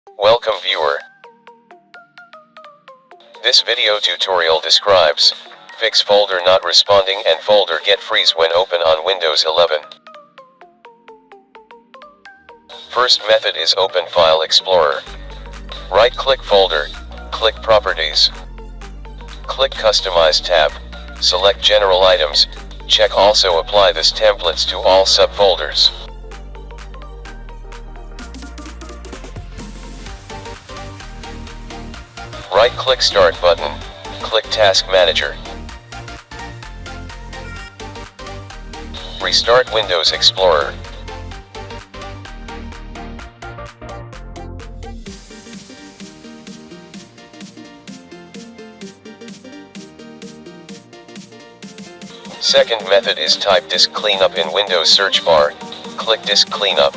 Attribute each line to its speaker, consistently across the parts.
Speaker 1: Welcome viewer. This video tutorial describes fix folder not responding and folder get freeze when open on Windows 11. First method is Open File Explorer. Right-click Folder, click Properties. Click Customize tab, select General Items, check also apply this templates to all subfolders. Right-click Start button, click Task Manager. Restart Windows Explorer. Second method is type Disk Cleanup in Windows search bar, click Disk Cleanup.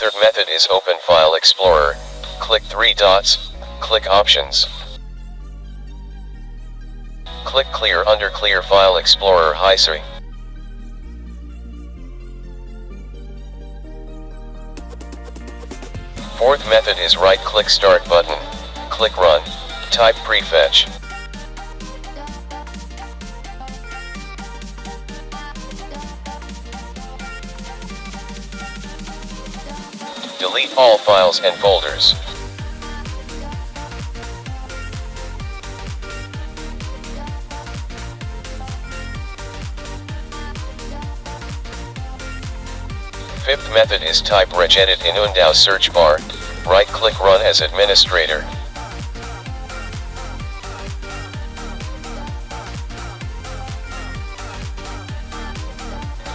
Speaker 1: Third method is Open File Explorer, click three dots, click Options. Click Clear under Clear File Explorer History. Fourth method is right-click Start button, click Run, type Prefetch. Delete all files and folders. Fifth method is type regedit in Windows search bar, right-click Run as administrator.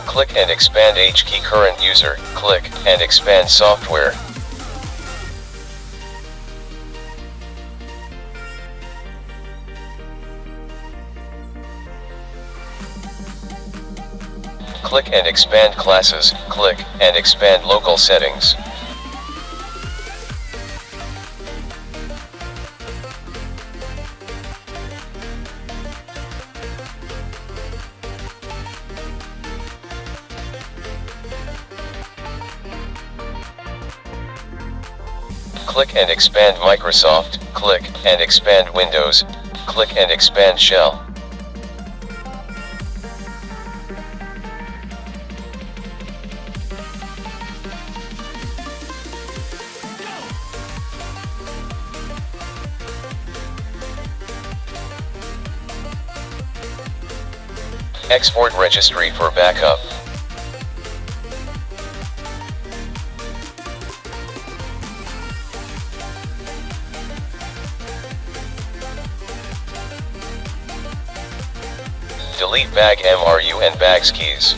Speaker 1: Click and expand HKey current user, click and expand software. Click and expand classes, click and expand local settings. Click and expand Microsoft, click and expand Windows, click and expand Shell. Export registry for backup. Delete bag MRU and bags keys.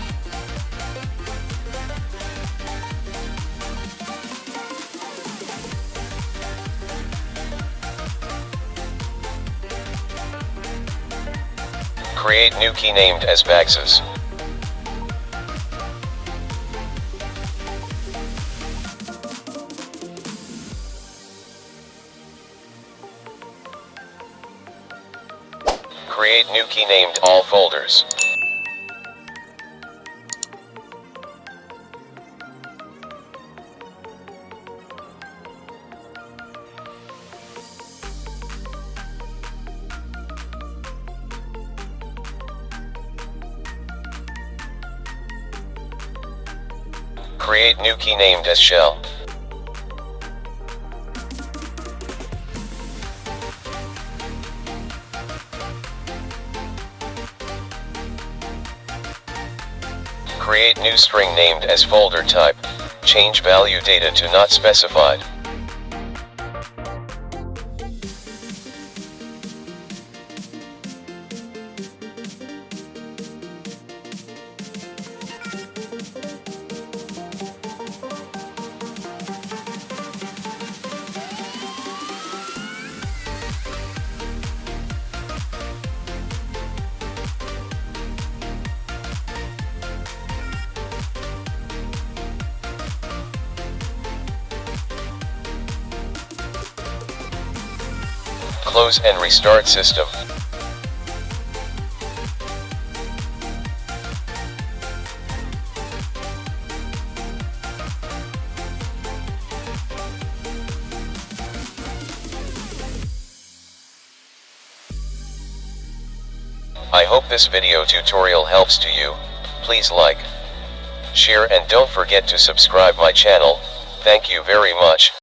Speaker 1: Create new key named as Bagses. Create new key named All Folders. Create new key named as Shell. Create new string named as folder type. Change value data to not specified. Close and restart system. I hope this video tutorial helps to you. Please like, share and don't forget to subscribe my channel. Thank you very much.